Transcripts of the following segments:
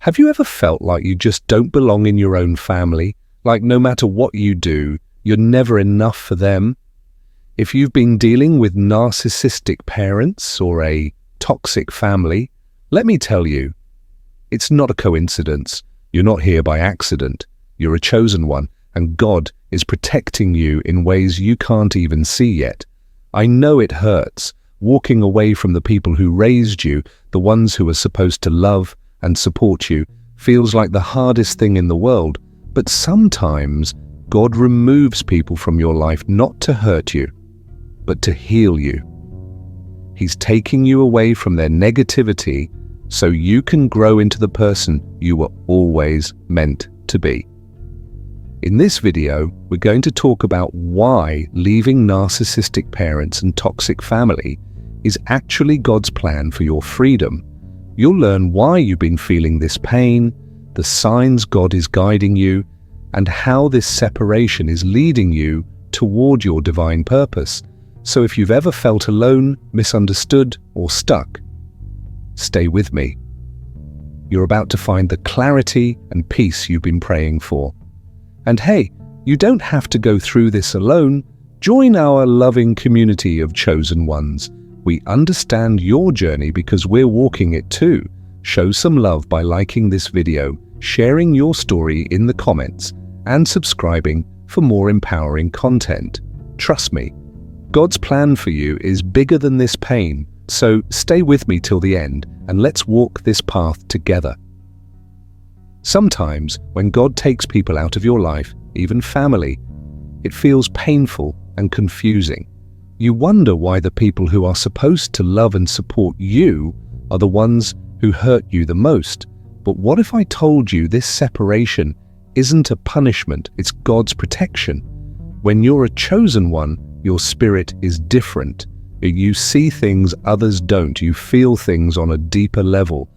Have you ever felt like you just don't belong in your own family? Like no matter what you do, you're never enough for them? If you've been dealing with narcissistic parents or a toxic family, let me tell you, it's not a coincidence. You're not here by accident. You're a chosen one, and God is protecting you in ways you can't even see yet. I know it hurts, walking away from the people who raised you, the ones who are supposed to love and support you, feels like the hardest thing in the world, but sometimes God removes people from your life not to hurt you, but to heal you. He's taking you away from their negativity so you can grow into the person you were always meant to be. In this video, we're going to talk about why leaving narcissistic parents and toxic family is actually God's plan for your freedom. You'll learn why you've been feeling this pain, the signs God is guiding you, and how this separation is leading you toward your divine purpose. So if you've ever felt alone, misunderstood, or stuck, stay with me. You're about to find the clarity and peace you've been praying for. And hey, you don't have to go through this alone. Join our loving community of chosen ones. We understand your journey because we're walking it too. Show some love by liking this video, sharing your story in the comments, and subscribing for more empowering content. Trust me, God's plan for you is bigger than this pain, so stay with me till the end and let's walk this path together. Sometimes when God takes people out of your life, even family, it feels painful and confusing. You wonder why the people who are supposed to love and support you are the ones who hurt you the most. But what if I told you this separation isn't a punishment, it's God's protection? When you're a chosen one, your spirit is different. You see things others don't. You feel things on a deeper level.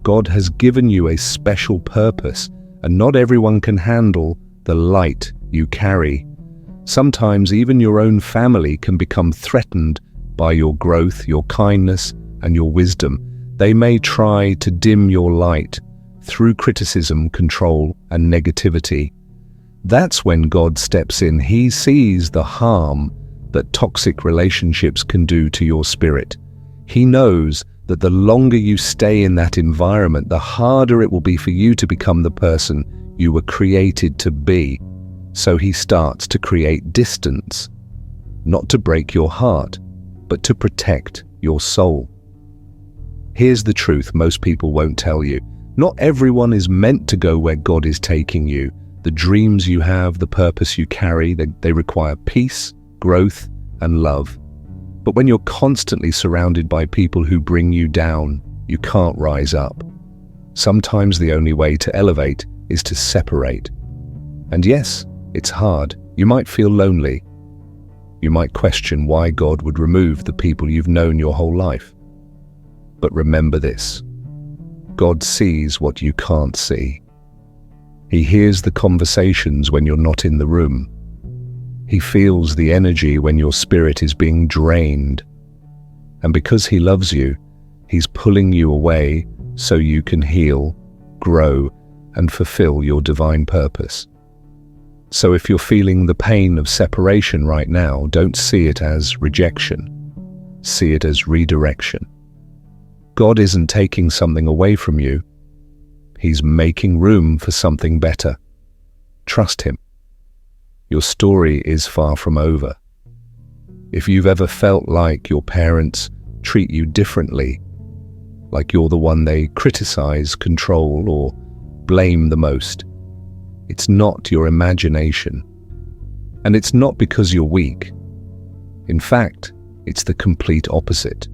God has given you a special purpose, and not everyone can handle the light you carry. Sometimes even your own family can become threatened by your growth, your kindness, and your wisdom. They may try to dim your light through criticism, control, and negativity. That's when God steps in. He sees the harm that toxic relationships can do to your spirit. He knows that the longer you stay in that environment, the harder it will be for you to become the person you were created to be. So he starts to create distance, not to break your heart, but to protect your soul. Here's the truth most people won't tell you. Not everyone is meant to go where God is taking you. The dreams you have, the purpose you carry, they require peace, growth, and love. But when you're constantly surrounded by people who bring you down, you can't rise up. Sometimes the only way to elevate is to separate. And yes, it's hard. You might feel lonely. You might question why God would remove the people you've known your whole life. But remember this: God sees what you can't see. He hears the conversations when you're not in the room. He feels the energy when your spirit is being drained. And because he loves you, he's pulling you away so you can heal, grow, and fulfill your divine purpose. So if you're feeling the pain of separation right now, don't see it as rejection. See it as redirection. God isn't taking something away from you. He's making room for something better. Trust him. Your story is far from over. If you've ever felt like your parents treat you differently, like you're the one they criticize, control, or blame the most, it's not your imagination. And it's not because you're weak. In fact, it's the complete opposite.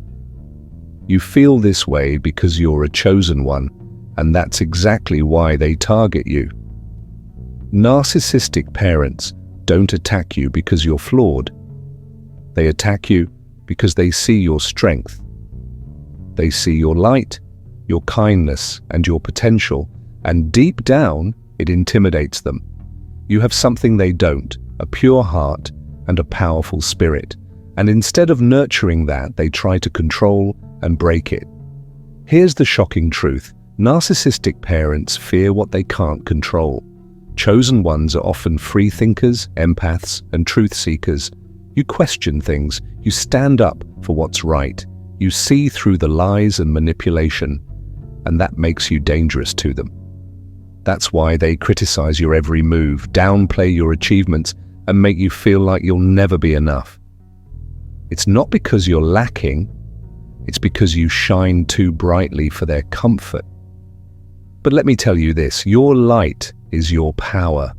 You feel this way because you're a chosen one, and that's exactly why they target you. Narcissistic parents don't attack you because you're flawed. They attack you because they see your strength. They see your light, your kindness, and your potential, and deep down, it intimidates them. You have something they don't, a pure heart and a powerful spirit, and instead of nurturing that, they try to control and break it. Here's the shocking truth: Narcissistic parents fear what they can't control. Chosen ones are often free thinkers, empaths, and truth seekers. You question things, you stand up for what's right, you see through the lies and manipulation, and that makes you dangerous to them. That's why they criticize your every move, downplay your achievements, and make you feel like you'll never be enough. It's not because you're lacking, it's because you shine too brightly for their comfort. But let me tell you this, your light is your power,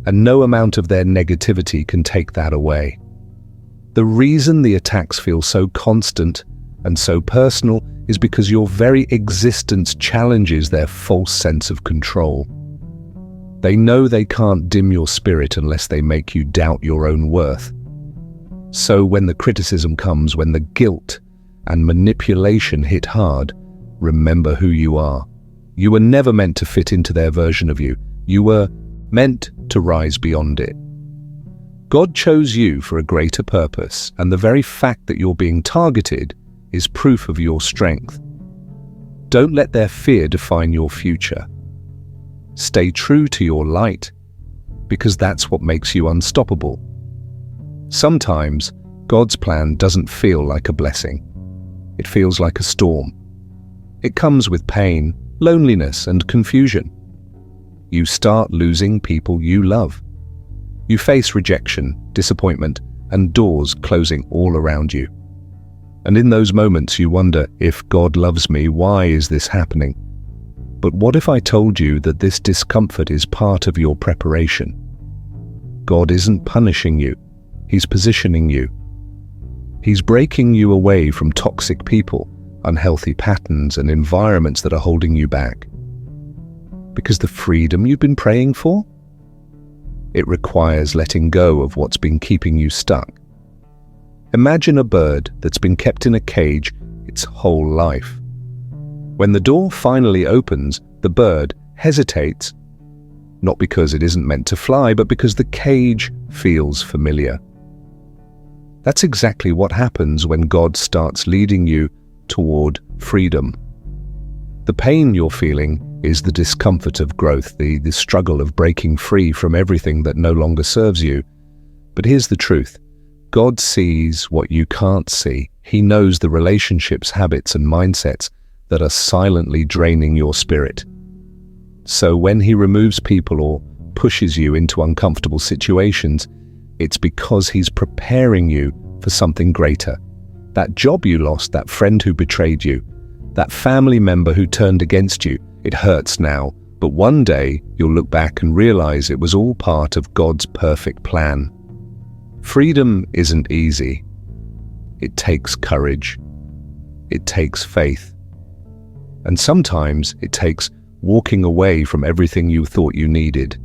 and no amount of their negativity can take that away. The reason the attacks feel so constant and so personal is because your very existence challenges their false sense of control. They know they can't dim your spirit unless they make you doubt your own worth. So when the criticism comes, when the guilt and manipulation hit hard, remember who you are. You were never meant to fit into their version of you. You were meant to rise beyond it. God chose you for a greater purpose, and the very fact that you're being targeted is proof of your strength. Don't let their fear define your future. Stay true to your light, because that's what makes you unstoppable. Sometimes, God's plan doesn't feel like a blessing. It feels like a storm. It comes with pain, loneliness, and confusion. You start losing people you love. You face rejection, disappointment, and doors closing all around you. And in those moments you wonder, if God loves me, why is this happening? But what if I told you that this discomfort is part of your preparation? God isn't punishing you, He's positioning you. He's breaking you away from toxic people, unhealthy patterns, and environments that are holding you back. Because the freedom you've been praying for? It requires letting go of what's been keeping you stuck. Imagine a bird that's been kept in a cage its whole life. When the door finally opens, the bird hesitates, not because it isn't meant to fly, but because the cage feels familiar. That's exactly what happens when God starts leading you toward freedom. The pain you're feeling is the discomfort of growth, the struggle of breaking free from everything that no longer serves you. But here's the truth. God sees what you can't see. He knows the relationships, habits, and mindsets that are silently draining your spirit. So when He removes people or pushes you into uncomfortable situations, it's because He's preparing you for something greater. That job you lost, that friend who betrayed you, that family member who turned against you, it hurts now, but one day you'll look back and realize it was all part of God's perfect plan. Freedom isn't easy. It takes courage. It takes faith. And sometimes it takes walking away from everything you thought you needed.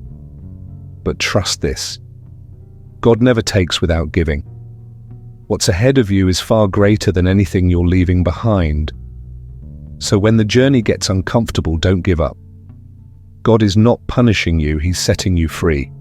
But trust this. God never takes without giving. What's ahead of you is far greater than anything you're leaving behind. So when the journey gets uncomfortable, don't give up. God is not punishing you, He's setting you free.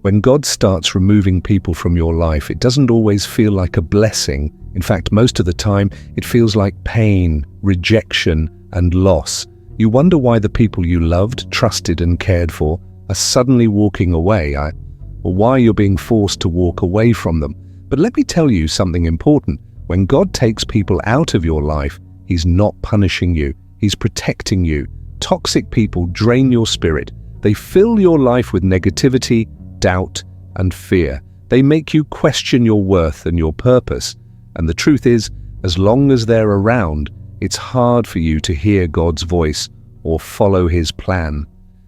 When God starts removing people from your life, it doesn't always feel like a blessing. In fact, most of the time, it feels like pain, rejection, and loss. You wonder why the people you loved, trusted, and cared for are suddenly walking away, or why you're being forced to walk away from them. But let me tell you something important. When God takes people out of your life, He's not punishing you. He's protecting you. Toxic people drain your spirit. They fill your life with negativity, doubt, and fear. They make you question your worth and your purpose. And the truth is, as long as they're around, it's hard for you to hear God's voice or follow His plan.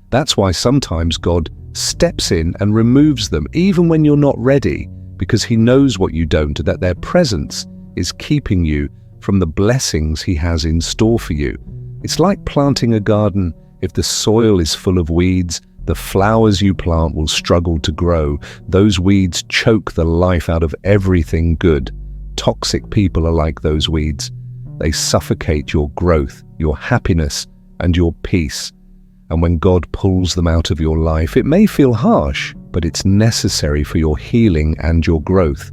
That's why sometimes God steps in and removes them, even when you're not ready, because He knows what you don't, that their presence is keeping you from the blessings He has in store for you. It's like planting a garden. If the soil is full of weeds, the flowers you plant will struggle to grow. Those weeds choke the life out of everything good. Toxic people are like those weeds. They suffocate your growth, your happiness, and your peace. And when God pulls them out of your life, it may feel harsh, but it's necessary for your healing and your growth.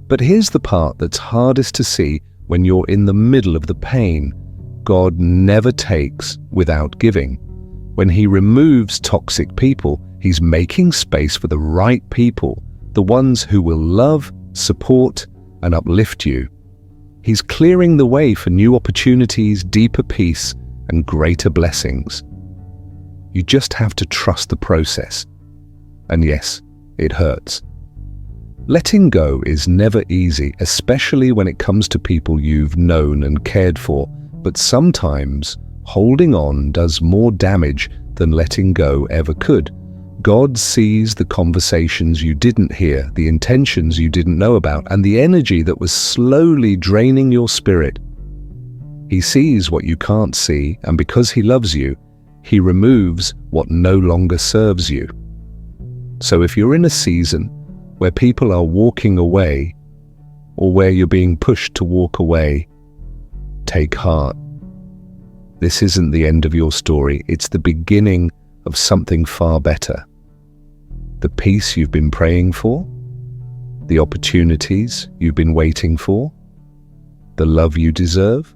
But here's the part that's hardest to see when you're in the middle of the pain. God never takes without giving. When he removes toxic people, he's making space for the right people, the ones who will love, support, and uplift you. He's clearing the way for new opportunities, deeper peace, and greater blessings. You just have to trust the process. And yes, it hurts. Letting go is never easy, especially when it comes to people you've known and cared for, but sometimes holding on does more damage than letting go ever could. God sees the conversations you didn't hear, the intentions you didn't know about, and the energy that was slowly draining your spirit. He sees what you can't see, and because he loves you, he removes what no longer serves you. So if you're in a season where people are walking away, or where you're being pushed to walk away, take heart. This isn't the end of your story, it's the beginning of something far better. The peace you've been praying for, the opportunities you've been waiting for, the love you deserve,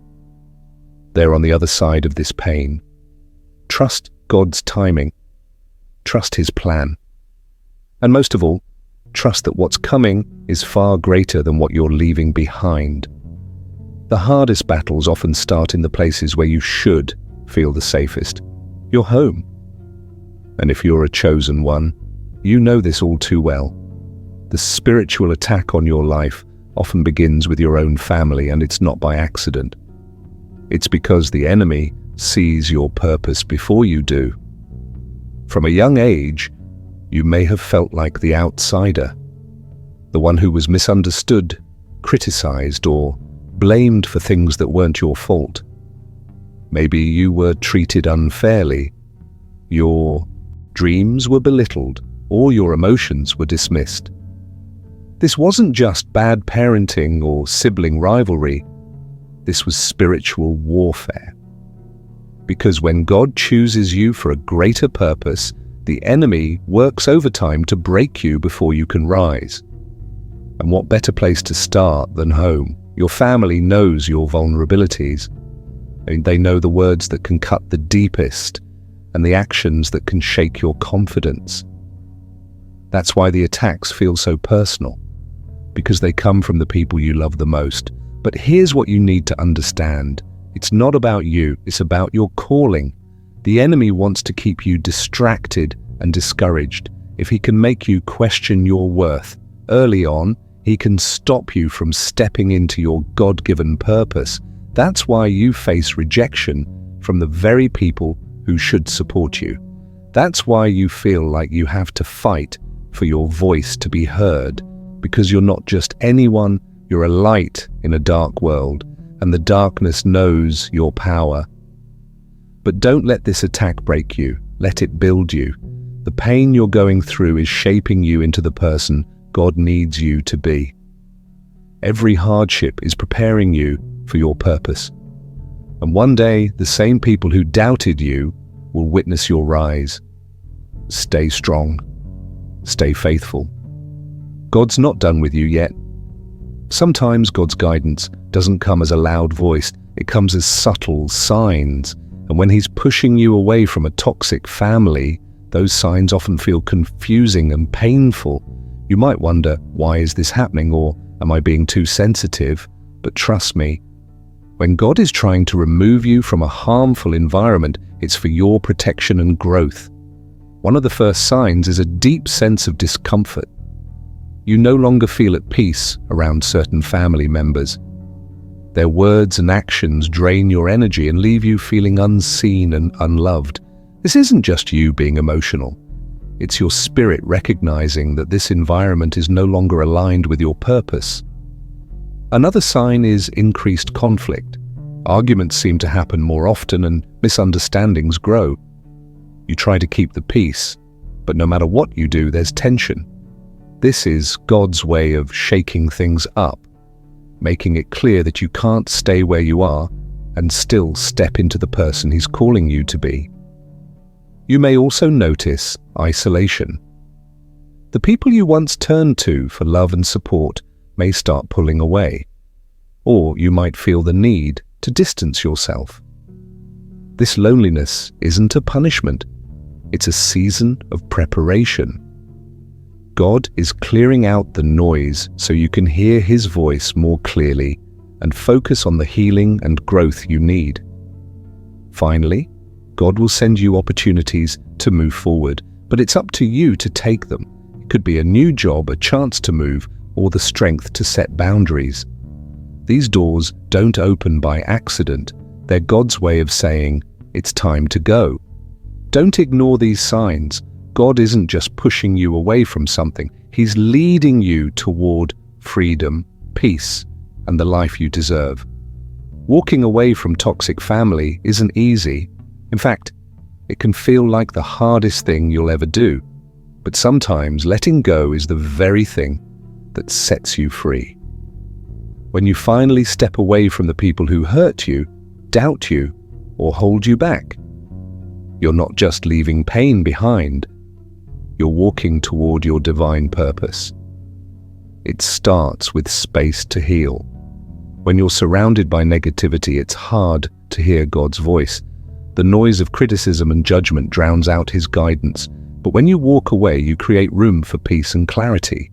they're on the other side of this pain. Trust God's timing. Trust his plan. And most of all, trust that what's coming is far greater than what you're leaving behind. The hardest battles often start in the places where you should feel the safest. Your home. And if you're a chosen one, you know this all too well. The spiritual attack on your life often begins with your own family, and it's not by accident. It's because the enemy sees your purpose before you do. From a young age, you may have felt like the outsider, the one who was misunderstood, criticized, or blamed for things that weren't your fault. Maybe you were treated unfairly, your dreams were belittled, or your emotions were dismissed. This wasn't just bad parenting or sibling rivalry. This was spiritual warfare. Because when God chooses you for a greater purpose, the enemy works overtime to break you before you can rise. And what better place to start than home? Your family knows your vulnerabilities. They know the words that can cut the deepest and the actions that can shake your confidence. That's why the attacks feel so personal, because they come from the people you love the most. But here's what you need to understand. It's not about you, it's about your calling. The enemy wants to keep you distracted and discouraged. If he can make you question your worth early on, he can stop you from stepping into your God-given purpose. That's why you face rejection from the very people who should support you. That's why you feel like you have to fight for your voice to be heard, because you're not just anyone, you're a light in a dark world, and the darkness knows your power. But don't let this attack break you, let it build you. The pain you're going through is shaping you into the person God needs you to be. Every hardship is preparing you for your purpose. And one day, the same people who doubted you will witness your rise. Stay strong. Stay faithful. God's not done with you yet. Sometimes God's guidance doesn't come as a loud voice, it comes as subtle signs. And when he's pushing you away from a toxic family, those signs often feel confusing and painful. You might wonder, why is this happening? Or am I being too sensitive? But trust me, when God is trying to remove you from a harmful environment, it's for your protection and growth. One of the first signs is a deep sense of discomfort. You no longer feel at peace around certain family members. Their words and actions drain your energy and leave you feeling unseen and unloved. This isn't just you being emotional. It's your spirit recognizing that this environment is no longer aligned with your purpose. Another sign is increased conflict. Arguments seem to happen more often and misunderstandings grow. You try to keep the peace, but no matter what you do, there's tension. This is God's way of shaking things up, making it clear that you can't stay where you are and still step into the person he's calling you to be. You may also notice isolation. The people you once turned to for love and support may start pulling away, or you might feel the need to distance yourself. This loneliness isn't a punishment. It's a season of preparation. God is clearing out the noise so you can hear His voice more clearly and focus on the healing and growth you need. Finally, God will send you opportunities to move forward, but it's up to you to take them. It could be a new job, a chance to move, or the strength to set boundaries. These doors don't open by accident. They're God's way of saying, it's time to go. Don't ignore these signs. God isn't just pushing you away from something. He's leading you toward freedom, peace, and the life you deserve. Walking away from toxic family isn't easy. In fact, it can feel like the hardest thing you'll ever do. But sometimes letting go is the very thing that sets you free. When you finally step away from the people who hurt you, doubt you, or hold you back, you're not just leaving pain behind, you're walking toward your divine purpose. It starts with space to heal. When you're surrounded by negativity, it's hard to hear God's voice. The noise of criticism and judgment drowns out His guidance. But when you walk away, you create room for peace and clarity.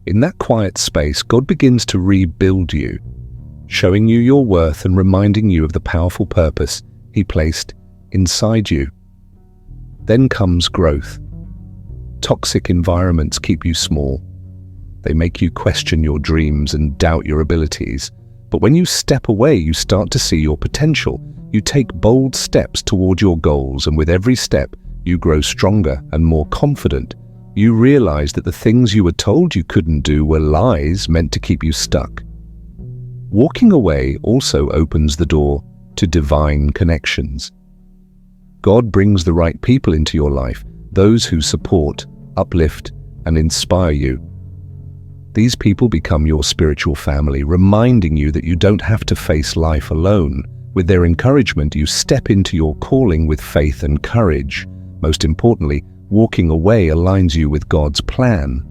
In that quiet space, God begins to rebuild you, showing you your worth and reminding you of the powerful purpose He placed inside you. Then comes growth. Toxic environments keep you small. They make you question your dreams and doubt your abilities. But when you step away, you start to see your potential. You take bold steps toward your goals, and with every step, you grow stronger and more confident. You realize that the things you were told you couldn't do were lies meant to keep you stuck. Walking away also opens the door to divine connections. God brings the right people into your life, those who support, uplift, and inspire you. These people become your spiritual family, reminding you that you don't have to face life alone. With their encouragement, you step into your calling with faith and courage. Most importantly, walking away aligns you with God's plan.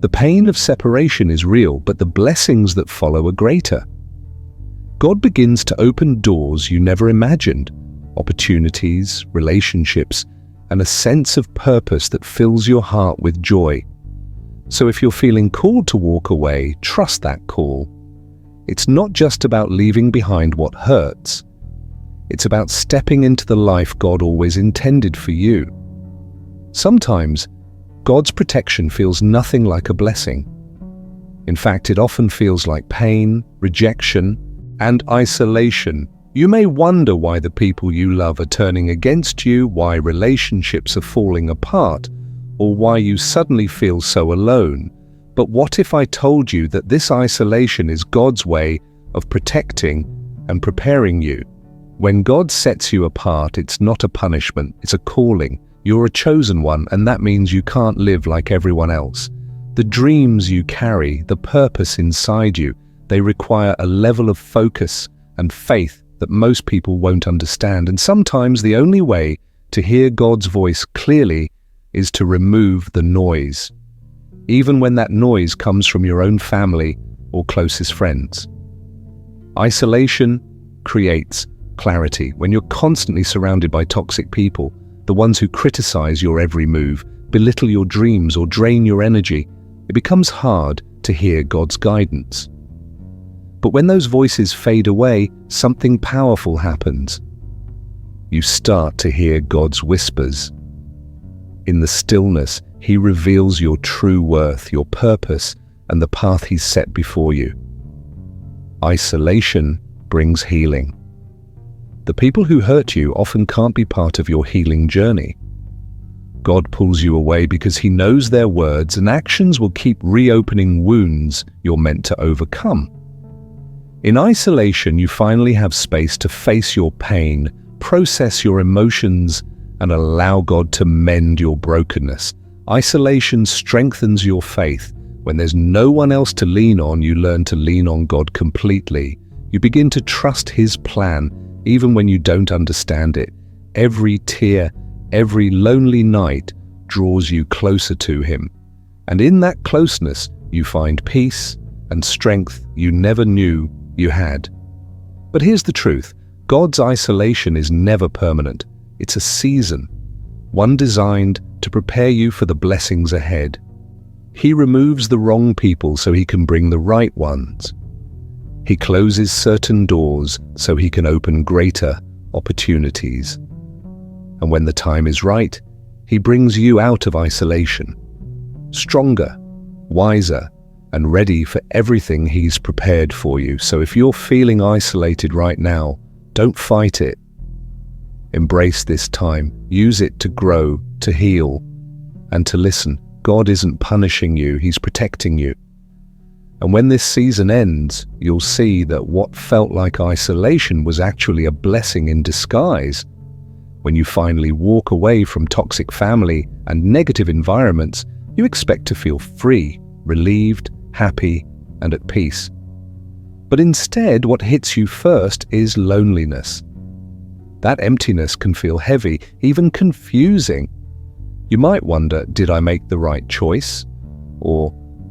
The pain of separation is real, but the blessings that follow are greater. God begins to open doors you never imagined, opportunities, relationships, and a sense of purpose that fills your heart with joy. So if you're feeling called to walk away, trust that call. It's not just about leaving behind what hurts. It's about stepping into the life God always intended for you. Sometimes, God's protection feels nothing like a blessing. In fact, it often feels like pain, rejection, and isolation. You may wonder why the people you love are turning against you, why relationships are falling apart, or why you suddenly feel so alone. But what if I told you that this isolation is God's way of protecting and preparing you? When God sets you apart, it's not a punishment, it's a calling. You're a chosen one, and that means you can't live like everyone else. The dreams you carry, the purpose inside you, they require a level of focus and faith that most people won't understand. And sometimes the only way to hear God's voice clearly is to remove the noise, even when that noise comes from your own family or closest friends. Isolation creates clarity. When you're constantly surrounded by toxic people, the ones who criticize your every move, belittle your dreams, or drain your energy, it becomes hard to hear God's guidance. But when those voices fade away, something powerful happens. You start to hear God's whispers. In the stillness, He reveals your true worth, your purpose, and the path He's set before you. Isolation brings healing. The people who hurt you often can't be part of your healing journey. God pulls you away because He knows their words and actions will keep reopening wounds you're meant to overcome. In isolation, you finally have space to face your pain, process your emotions, and allow God to mend your brokenness. Isolation strengthens your faith. When there's no one else to lean on, you learn to lean on God completely. You begin to trust His plan, even when you don't understand it. Every tear, every lonely night draws you closer to Him. And in that closeness, you find peace and strength you never knew you had. But here's the truth. God's isolation is never permanent. It's a season, one designed to prepare you for the blessings ahead. He removes the wrong people so he can bring the right ones. He closes certain doors so he can open greater opportunities. And when the time is right, he brings you out of isolation, stronger, wiser, and ready for everything he's prepared for you. So if you're feeling isolated right now, don't fight it. Embrace this time. Use it to grow, to heal, and to listen. God isn't punishing you, he's protecting you. And when this season ends, you'll see that what felt like isolation was actually a blessing in disguise. When you finally walk away from toxic family and negative environments, you expect to feel free, relieved, happy, and at peace. But instead, what hits you first is loneliness. That emptiness can feel heavy, even confusing. You might wonder, did I make the right choice? Or,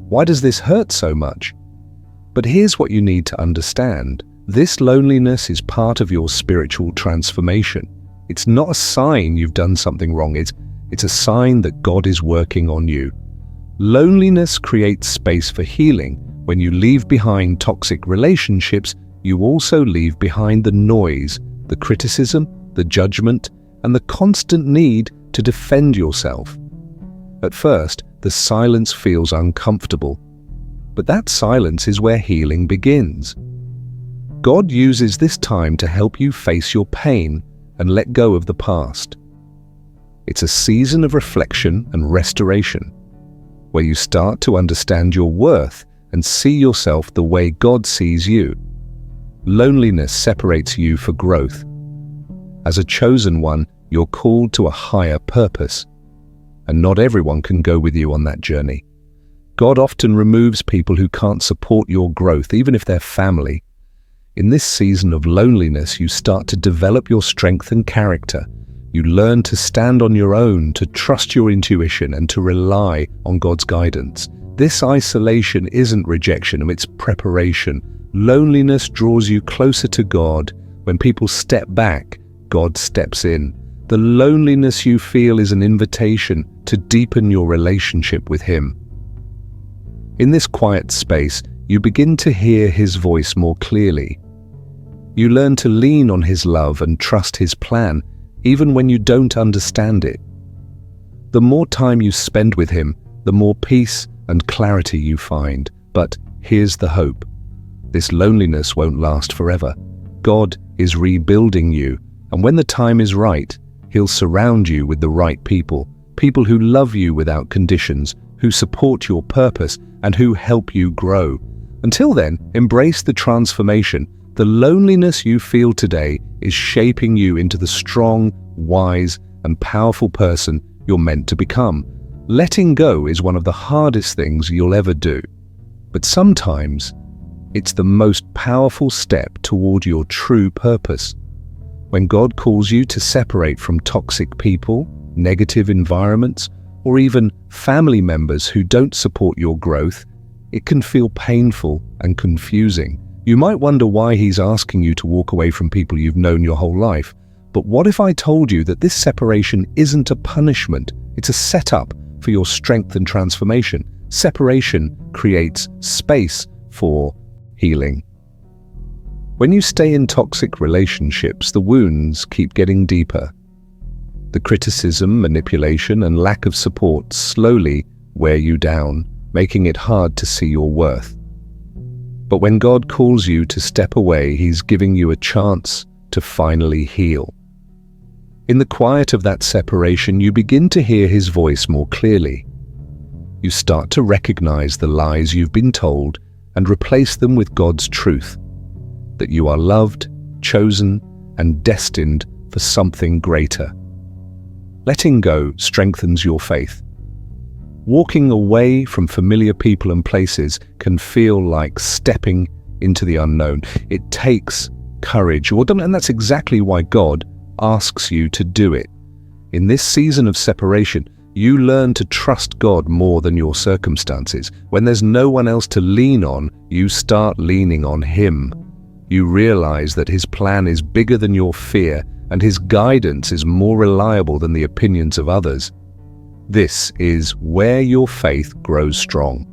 why does this hurt so much? But here's what you need to understand. This loneliness is part of your spiritual transformation. It's not a sign you've done something wrong. It's a sign that God is working on you. Loneliness creates space for healing. When you leave behind toxic relationships, you also leave behind the noise, the criticism, the judgment, and the constant need to defend yourself. At first, the silence feels uncomfortable, but that silence is where healing begins. God uses this time to help you face your pain and let go of the past. It's a season of reflection and restoration, where you start to understand your worth and see yourself the way God sees you. Loneliness separates you for growth. As a chosen one, you're called to a higher purpose, and not everyone can go with you on that journey. God often removes people who can't support your growth, even if they're family. In this season of loneliness, you start to develop your strength and character. You learn to stand on your own, to trust your intuition, and to rely on God's guidance. This isolation isn't rejection, it's preparation. Loneliness draws you closer to God. When people step back, God steps in. The loneliness you feel is an invitation to deepen your relationship with Him. In this quiet space, you begin to hear His voice more clearly. You learn to lean on His love and trust His plan, even when you don't understand it. The more time you spend with Him, the more peace and clarity you find. But here's the hope. This loneliness won't last forever. God is rebuilding you, and when the time is right, He'll surround you with the right people, people who love you without conditions, who support your purpose, and who help you grow. Until then, embrace the transformation. The loneliness you feel today is shaping you into the strong, wise, and powerful person you're meant to become. Letting go is one of the hardest things you'll ever do, but sometimes it's the most powerful step toward your true purpose. When God calls you to separate from toxic people, negative environments, or even family members who don't support your growth, it can feel painful and confusing. You might wonder why He's asking you to walk away from people you've known your whole life. But what if I told you that this separation isn't a punishment? It's a setup for your strength and transformation. Separation creates space for healing. When you stay in toxic relationships, the wounds keep getting deeper. The criticism, manipulation, and lack of support slowly wear you down, making it hard to see your worth. But when God calls you to step away, He's giving you a chance to finally heal. In the quiet of that separation, you begin to hear His voice more clearly. You start to recognize the lies you've been told and replace them with God's truth, that you are loved, chosen, and destined for something greater. Letting go strengthens your faith. Walking away from familiar people and places can feel like stepping into the unknown. It takes courage, and that's exactly why God asks you to do it. In this season of separation, you learn to trust God more than your circumstances. When there's no one else to lean on, you start leaning on Him. You realize that His plan is bigger than your fear, and His guidance is more reliable than the opinions of others. This is where your faith grows strong.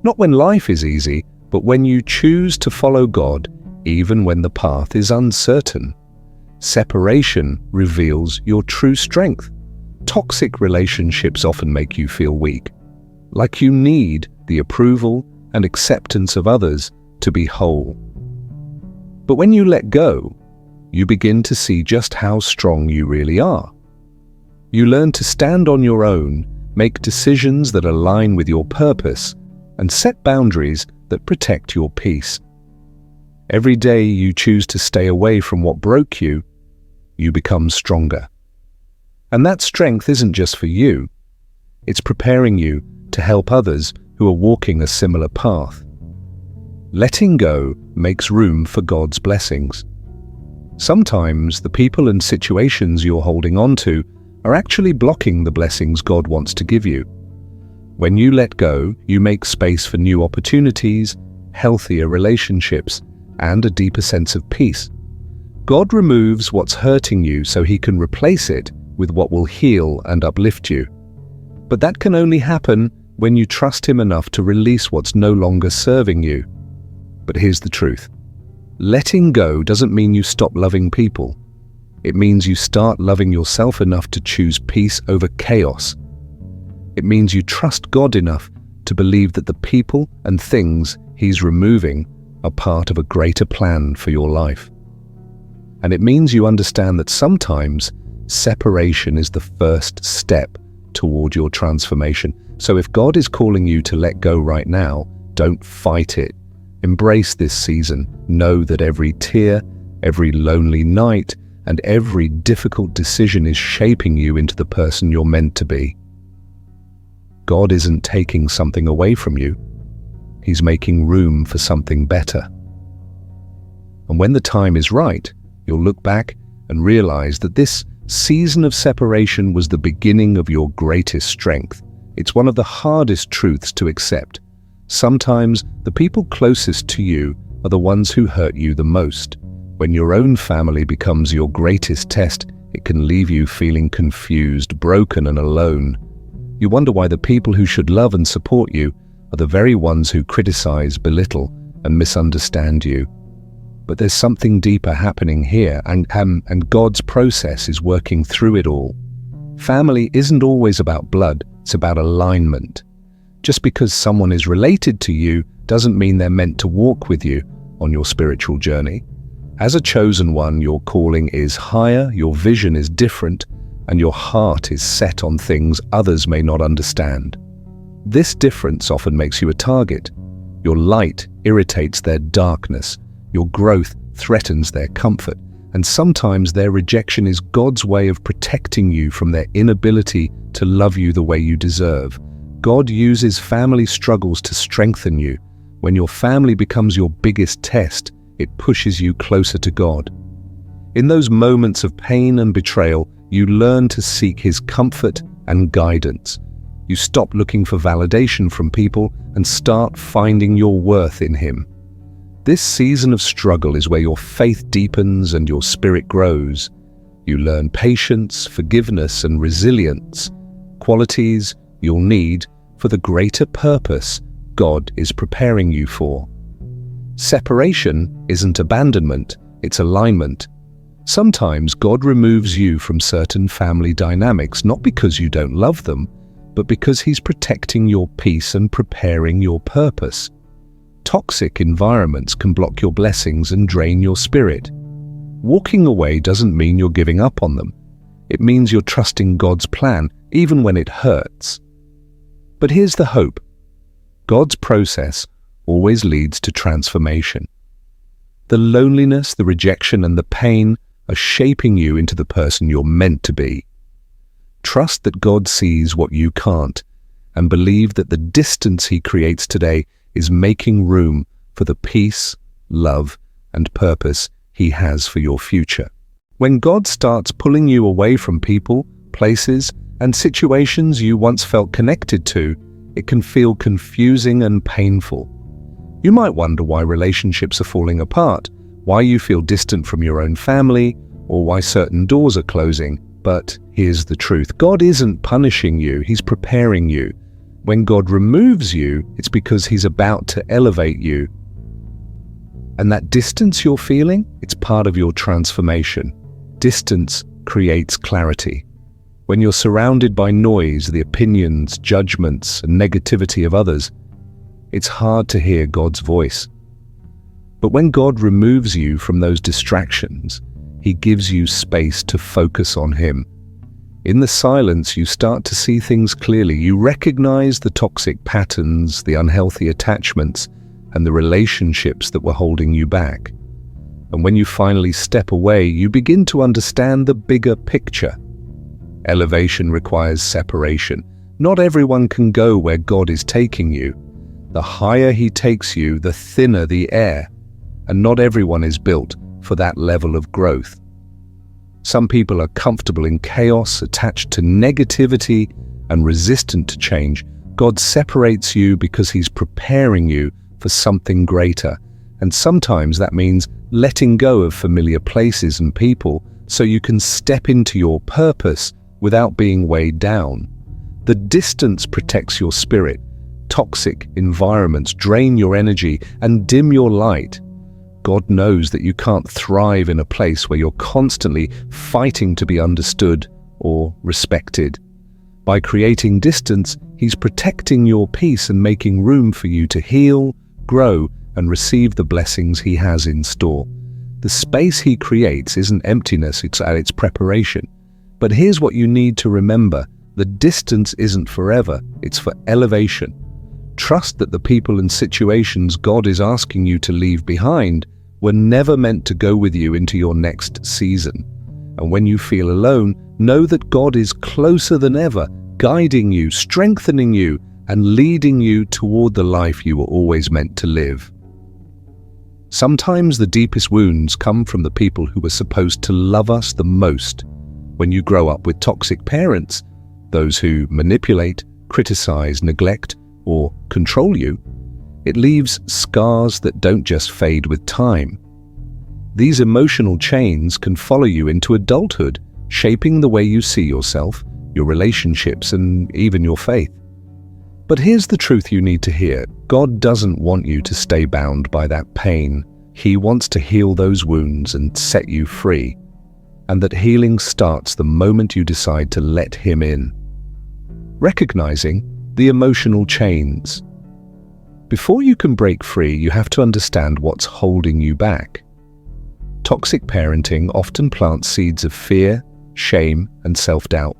Not when life is easy, but when you choose to follow God, even when the path is uncertain. Separation reveals your true strength. Toxic relationships often make you feel weak, like you need the approval and acceptance of others to be whole. But when you let go, you begin to see just how strong you really are. You learn to stand on your own, make decisions that align with your purpose, and set boundaries that protect your peace. Every day you choose to stay away from what broke you, you become stronger. And that strength isn't just for you. It's preparing you to help others who are walking a similar path. Letting go makes room for God's blessings. Sometimes the people and situations you're holding on to are actually blocking the blessings God wants to give you. When you let go, you make space for new opportunities, healthier relationships, and a deeper sense of peace. God removes what's hurting you so He can replace it with what will heal and uplift you. But that can only happen when you trust Him enough to release what's no longer serving you. But here's the truth. Letting go doesn't mean you stop loving people. It means you start loving yourself enough to choose peace over chaos. It means you trust God enough to believe that the people and things He's removing are part of a greater plan for your life. And it means you understand that sometimes separation is the first step toward your transformation. So if God is calling you to let go right now, don't fight it. Embrace this season. Know that every tear, every lonely night, and every difficult decision is shaping you into the person you're meant to be. God isn't taking something away from you. He's making room for something better. And when the time is right, you'll look back and realize that this season of separation was the beginning of your greatest strength. It's one of the hardest truths to accept. Sometimes the people closest to you are the ones who hurt you the most. When your own family becomes your greatest test, it can leave you feeling confused, broken, and alone. You wonder why the people who should love and support you are the very ones who criticize, belittle, and misunderstand you. But there's something deeper happening here, and God's process is working through it all. Family isn't always about blood, it's about alignment. Just because someone is related to you doesn't mean they're meant to walk with you on your spiritual journey. As a chosen one, your calling is higher, your vision is different, and your heart is set on things others may not understand. This difference often makes you a target. Your light irritates their darkness, your growth threatens their comfort, and sometimes their rejection is God's way of protecting you from their inability to love you the way you deserve. God uses family struggles to strengthen you. When your family becomes your biggest test, it pushes you closer to God. In those moments of pain and betrayal, you learn to seek His comfort and guidance. You stop looking for validation from people and start finding your worth in Him. This season of struggle is where your faith deepens and your spirit grows. You learn patience, forgiveness, and resilience, qualities you'll need for the greater purpose God is preparing you for. Separation isn't abandonment, it's alignment. Sometimes God removes you from certain family dynamics, not because you don't love them, but because He's protecting your peace and preparing your purpose. Toxic environments can block your blessings and drain your spirit. Walking away doesn't mean you're giving up on them. It means you're trusting God's plan, even when it hurts. But here's the hope. God's process always leads to transformation. The loneliness, the rejection, and the pain are shaping you into the person you're meant to be. Trust that God sees what you can't, and believe that the distance He creates today is making room for the peace, love, and purpose He has for your future. When God starts pulling you away from people, places, and situations you once felt connected to, it can feel confusing and painful. You might wonder why relationships are falling apart, why you feel distant from your own family, or why certain doors are closing. But here's the truth. God isn't punishing you, He's preparing you. When God removes you, it's because He's about to elevate you. And that distance you're feeling, it's part of your transformation. Distance creates clarity. When you're surrounded by noise, the opinions, judgments, and negativity of others, it's hard to hear God's voice. But when God removes you from those distractions, He gives you space to focus on Him. In the silence, you start to see things clearly. You recognize the toxic patterns, the unhealthy attachments, and the relationships that were holding you back. And when you finally step away, you begin to understand the bigger picture. Elevation requires separation. Not everyone can go where God is taking you. The higher He takes you, the thinner the air. And not everyone is built for that level of growth. Some people are comfortable in chaos, attached to negativity, and resistant to change. God separates you because He's preparing you for something greater. And sometimes that means letting go of familiar places and people so you can step into your purpose without being weighed down. The distance protects your spirit. Toxic environments drain your energy and dim your light. God knows that you can't thrive in a place where you're constantly fighting to be understood or respected. By creating distance, He's protecting your peace and making room for you to heal, grow, and receive the blessings He has in store. The space He creates isn't emptiness, it's preparation. But here's what you need to remember. The distance isn't forever, it's for elevation. Trust that the people and situations God is asking you to leave behind were never meant to go with you into your next season. And when you feel alone, know that God is closer than ever, guiding you, strengthening you, and leading you toward the life you were always meant to live. Sometimes the deepest wounds come from the people who were supposed to love us the most. When you grow up with toxic parents, those who manipulate, criticize, neglect, or control you, it leaves scars that don't just fade with time. These emotional chains can follow you into adulthood, shaping the way you see yourself, your relationships, and even your faith. But here's the truth you need to hear. God doesn't want you to stay bound by that pain. He wants to heal those wounds and set you free. And that healing starts the moment you decide to let Him in. Recognizing the emotional chains. Before you can break free, you have to understand what's holding you back. Toxic parenting often plants seeds of fear, shame, and self-doubt.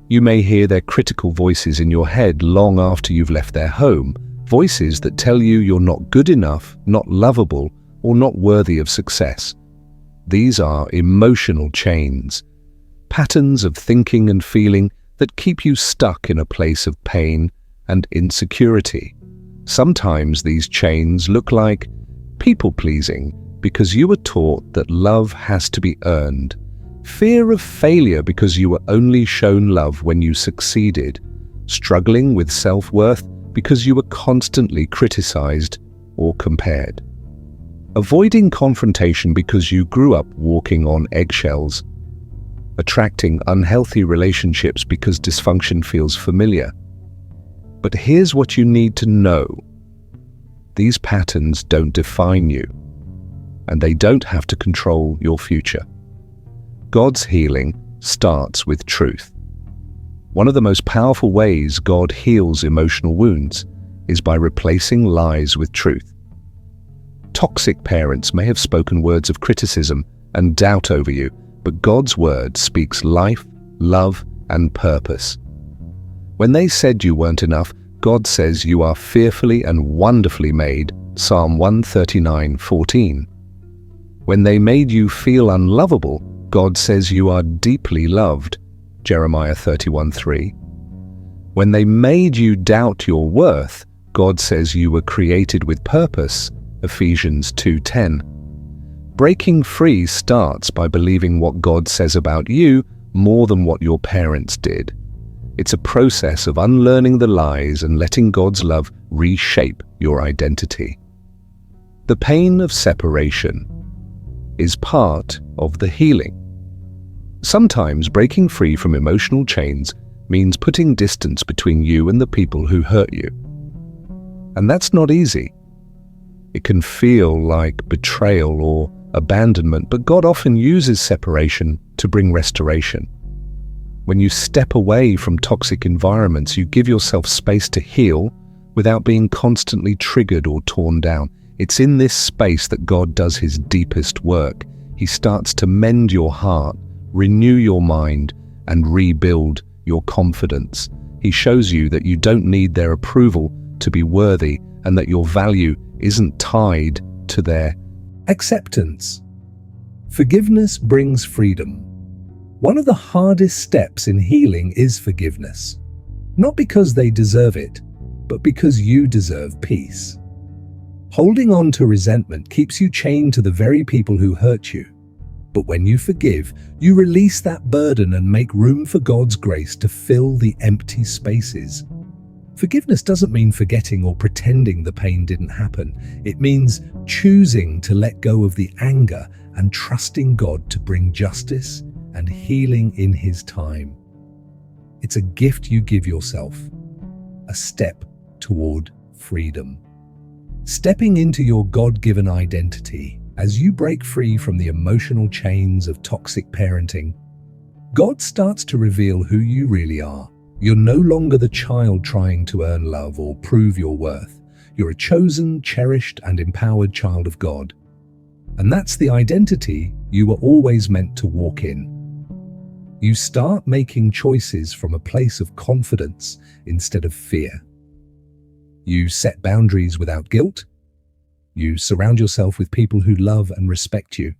You may hear their critical voices in your head long after you've left their home, voices that tell you you're not good enough, not lovable, or not worthy of success. These are emotional chains, patterns of thinking and feeling that keep you stuck in a place of pain and insecurity. Sometimes these chains look like people-pleasing because you were taught that love has to be earned, fear of failure because you were only shown love when you succeeded, struggling with self-worth because you were constantly criticized or compared, avoiding confrontation because you grew up walking on eggshells, attracting unhealthy relationships because dysfunction feels familiar. But here's what you need to know. These patterns don't define you, and they don't have to control your future. God's healing starts with truth. One of the most powerful ways God heals emotional wounds is by replacing lies with truth. Toxic parents may have spoken words of criticism and doubt over you, but God's word speaks life, love, and purpose. When they said you weren't enough, God says you are fearfully and wonderfully made, Psalm 139:14. When they made you feel unlovable, God says you are deeply loved, Jeremiah 31:3. When they made you doubt your worth, God says you were created with purpose, Ephesians 2:10. Breaking free starts by believing what God says about you more than what your parents did. It's a process of unlearning the lies and letting God's love reshape your identity. The pain of separation. is part of the healing. Sometimes breaking free from emotional chains means putting distance between you and the people who hurt you. And that's not easy. It can feel like betrayal or abandonment, but God often uses separation to bring restoration. When you step away from toxic environments, you give yourself space to heal without being constantly triggered or torn down. It's in this space that God does his deepest work. He starts to mend your heart, renew your mind, and rebuild your confidence. He shows you that you don't need their approval to be worthy, and that your value isn't tied to their acceptance. Forgiveness brings freedom. One of the hardest steps in healing is forgiveness. Not because they deserve it, but because you deserve peace. Holding on to resentment keeps you chained to the very people who hurt you. But when you forgive, you release that burden and make room for God's grace to fill the empty spaces. Forgiveness doesn't mean forgetting or pretending the pain didn't happen. It means choosing to let go of the anger and trusting God to bring justice and healing in his time. It's a gift you give yourself, a step toward freedom. Stepping into your God-given identity as you break free from the emotional chains of toxic parenting, God starts to reveal who you really are. You're no longer the child trying to earn love or prove your worth. You're a chosen, cherished, and empowered child of God. And that's the identity you were always meant to walk in. You start making choices from a place of confidence instead of fear. You set boundaries without guilt. You surround yourself with people who love and respect you.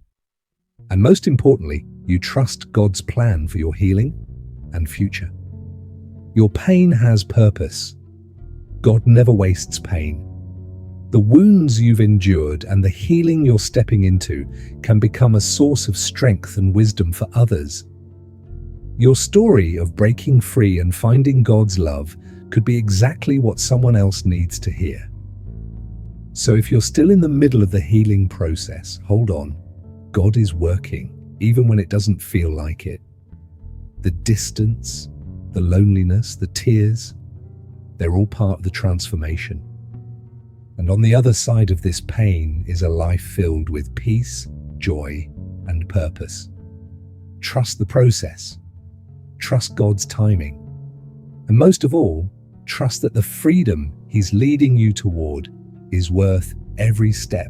And most importantly, you trust God's plan for your healing and future. Your pain has purpose. God never wastes pain. The wounds you've endured and the healing you're stepping into can become a source of strength and wisdom for others. Your story of breaking free and finding God's love could be exactly what someone else needs to hear. So if you're still in the middle of the healing process, hold on. God is working, even when it doesn't feel like it. The distance, the loneliness, the tears, they're all part of the transformation. And on the other side of this pain is a life filled with peace, joy, and purpose. Trust the process. Trust God's timing. And most of all, trust that the freedom He's leading you toward is worth every step.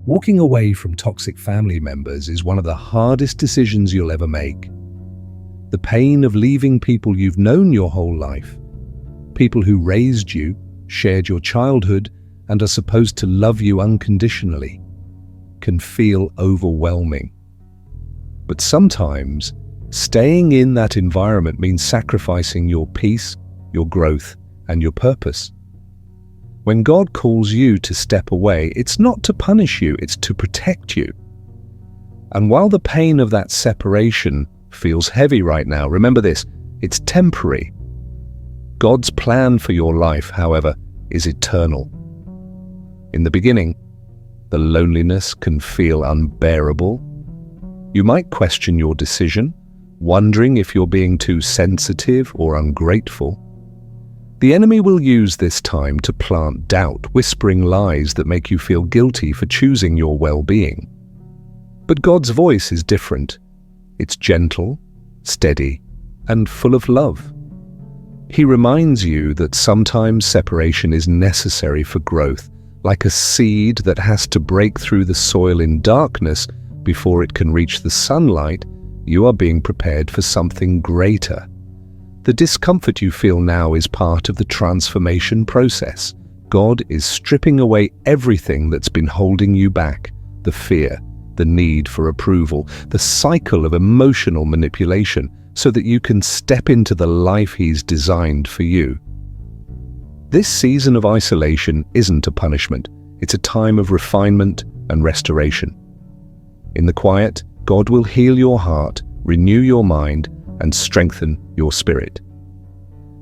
Walking away from toxic family members is one of the hardest decisions you'll ever make. The pain of leaving people you've known your whole life, people who raised you, shared your childhood, and are supposed to love you unconditionally, can feel overwhelming. But sometimes, staying in that environment means sacrificing your peace, your growth, and your purpose. When God calls you to step away, it's not to punish you, it's to protect you. And while the pain of that separation feels heavy right now, remember this, it's temporary. God's plan for your life, however, is eternal. In the beginning, the loneliness can feel unbearable. You might question your decision, wondering if you're being too sensitive or ungrateful. The enemy will use this time to plant doubt, whispering lies that make you feel guilty for choosing your well-being. But God's voice is different. It's gentle, steady, and full of love. He reminds you that sometimes separation is necessary for growth, like a seed that has to break through the soil in darkness before it can reach the sunlight. You are being prepared for something greater. The discomfort you feel now is part of the transformation process. God is stripping away everything that's been holding you back, the fear, the need for approval, the cycle of emotional manipulation, so that you can step into the life He's designed for you. This season of isolation isn't a punishment, it's a time of refinement and restoration. In the quiet, God will heal your heart, renew your mind, and strengthen your spirit.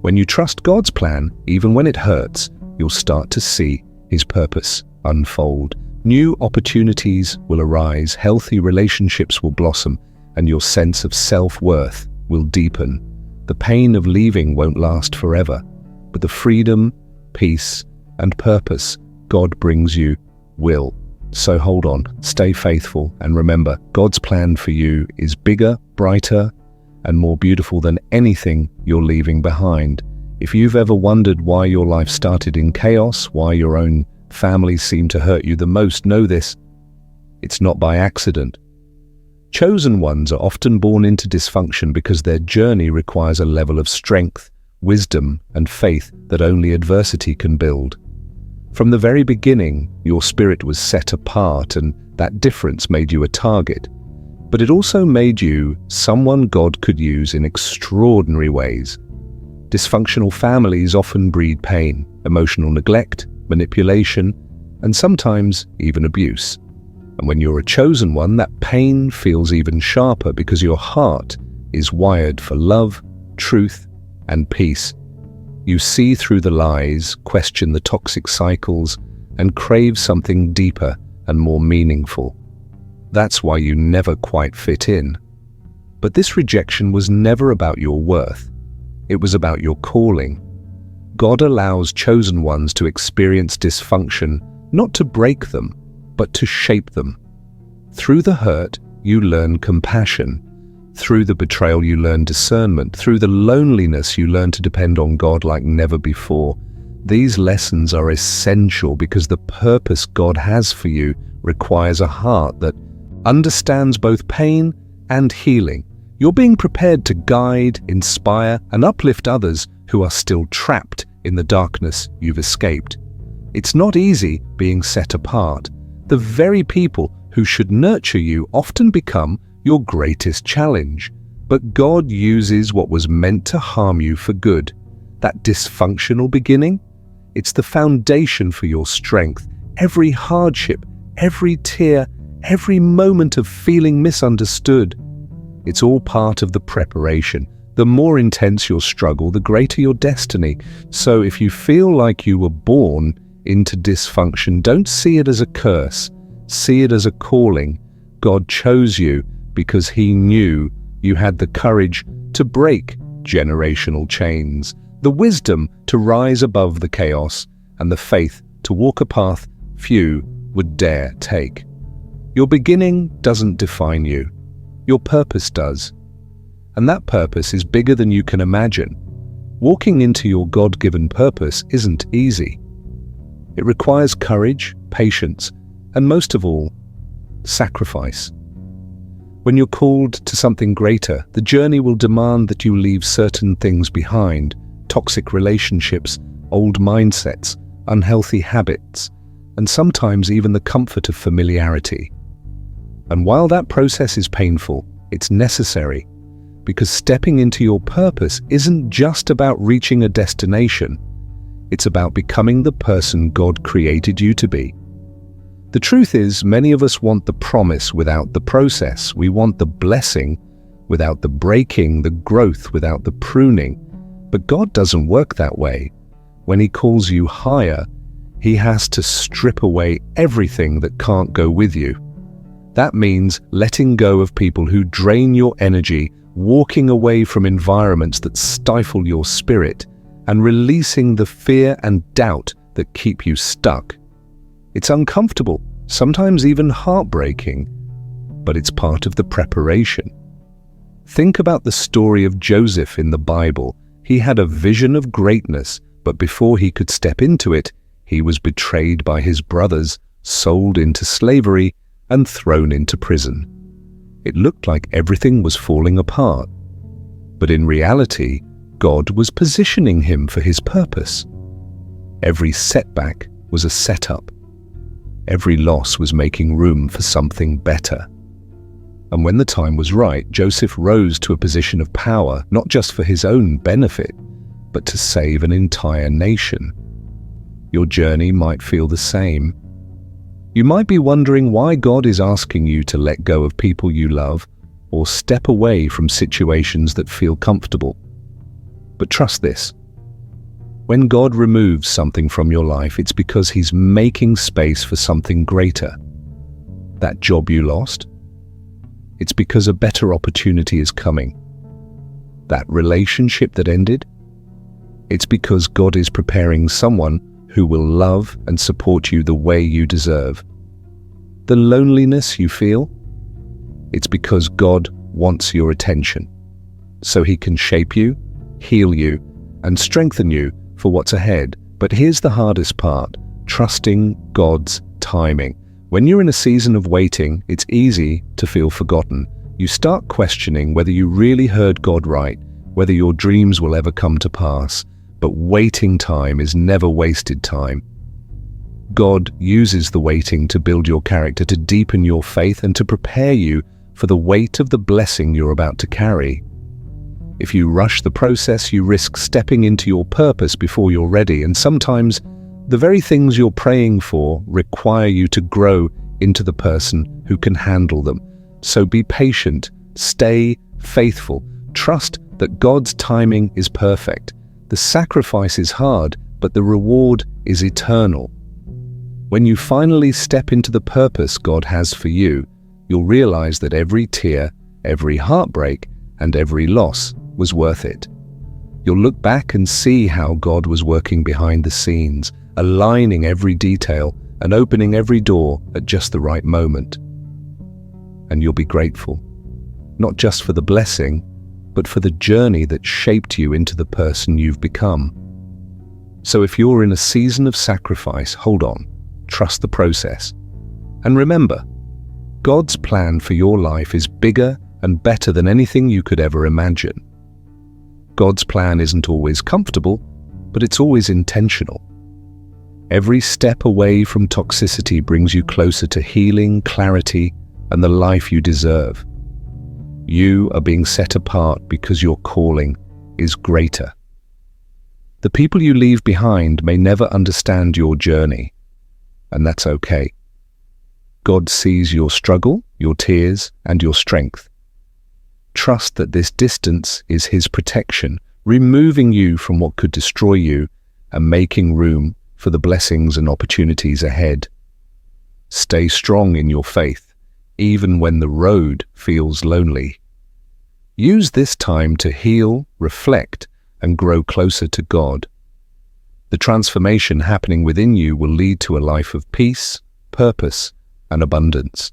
When you trust God's plan, even when it hurts, you'll start to see His purpose unfold. New opportunities will arise, healthy relationships will blossom, and your sense of self-worth will deepen. The pain of leaving won't last forever, but the freedom, peace, and purpose God brings you will. So hold on, stay faithful, and remember, God's plan for you is bigger, brighter, and more beautiful than anything you're leaving behind. If you've ever wondered why your life started in chaos, why your own family seemed to hurt you the most, know this: it's not by accident. Chosen ones are often born into dysfunction because their journey requires a level of strength, wisdom, and faith that only adversity can build. From the very beginning, your spirit was set apart, and that difference made you a target. But it also made you someone God could use in extraordinary ways. Dysfunctional families often breed pain, emotional neglect, manipulation, and sometimes even abuse. And when you're a chosen one, that pain feels even sharper because your heart is wired for love, truth, and peace. You see through the lies, question the toxic cycles, and crave something deeper and more meaningful. That's why you never quite fit in. But this rejection was never about your worth. It was about your calling. God allows chosen ones to experience dysfunction, not to break them, but to shape them. Through the hurt, you learn compassion. Through the betrayal, you learn discernment. Through the loneliness, you learn to depend on God like never before. These lessons are essential because the purpose God has for you requires a heart that understands both pain and healing. You're being prepared to guide, inspire, and uplift others who are still trapped in the darkness you've escaped. It's not easy being set apart. The very people who should nurture you often become your greatest challenge. But God uses what was meant to harm you for good. That dysfunctional beginning, it's the foundation for your strength. Every hardship, every tear, every moment of feeling misunderstood, it's all part of the preparation. The more intense your struggle, the greater your destiny. So if you feel like you were born into dysfunction, don't see it as a curse. See it as a calling. God chose you because He knew you had the courage to break generational chains, the wisdom to rise above the chaos, and the faith to walk a path few would dare take. Your beginning doesn't define you. Your purpose does. And that purpose is bigger than you can imagine. Walking into your God-given purpose isn't easy. It requires courage, patience, and most of all, sacrifice. When you're called to something greater, the journey will demand that you leave certain things behind: toxic relationships, old mindsets, unhealthy habits, and sometimes even the comfort of familiarity. And while that process is painful, it's necessary, because stepping into your purpose isn't just about reaching a destination. It's about becoming the person God created you to be. The truth is, many of us want the promise without the process. We want the blessing without the breaking, the growth without the pruning. But God doesn't work that way. When He calls you higher, He has to strip away everything that can't go with you. That means letting go of people who drain your energy, walking away from environments that stifle your spirit, and releasing the fear and doubt that keep you stuck. It's uncomfortable, sometimes even heartbreaking, but it's part of the preparation. Think about the story of Joseph in the Bible. He had a vision of greatness, but before he could step into it, he was betrayed by his brothers, sold into slavery, and thrown into prison. It looked like everything was falling apart. But in reality, God was positioning him for His purpose. Every setback was a setup. Every loss was making room for something better. And when the time was right, Joseph rose to a position of power, not just for his own benefit, but to save an entire nation. Your journey might feel the same. You might be wondering why God is asking you to let go of people you love or step away from situations that feel comfortable. But trust this: When God removes something from your life, it's because He's making space for something greater. That job you lost? It's because a better opportunity is coming. That relationship that ended? It's because God is preparing someone who will love and support you the way you deserve. The loneliness you feel? It's because God wants your attention, so He can shape you, heal you, and strengthen you for what's ahead. But here's the hardest part: trusting God's timing. When you're in a season of waiting, it's easy to feel forgotten. You start questioning whether you really heard God right, whether your dreams will ever come to pass. But waiting time is never wasted time. God uses the waiting to build your character, to deepen your faith, and to prepare you for the weight of the blessing you're about to carry. If you rush the process, you risk stepping into your purpose before you're ready, and sometimes the very things you're praying for require you to grow into the person who can handle them. So be patient, stay faithful, trust that God's timing is perfect. The sacrifice is hard, but the reward is eternal. When you finally step into the purpose God has for you, you'll realize that every tear, every heartbreak, and every loss was worth it. You'll look back and see how God was working behind the scenes, aligning every detail and opening every door at just the right moment. And you'll be grateful, not just for the blessing, but for the journey that shaped you into the person you've become. So if you're in a season of sacrifice, hold on, trust the process. And remember, God's plan for your life is bigger and better than anything you could ever imagine. God's plan isn't always comfortable, but it's always intentional. Every step away from toxicity brings you closer to healing, clarity, and the life you deserve. You are being set apart because your calling is greater. The people you leave behind may never understand your journey, and that's okay. God sees your struggle, your tears, and your strength. Trust that this distance is His protection, removing you from what could destroy you and making room for the blessings and opportunities ahead. Stay strong in your faith, even when the road feels lonely. Use this time to heal, reflect, and grow closer to God. The transformation happening within you will lead to a life of peace, purpose, and abundance.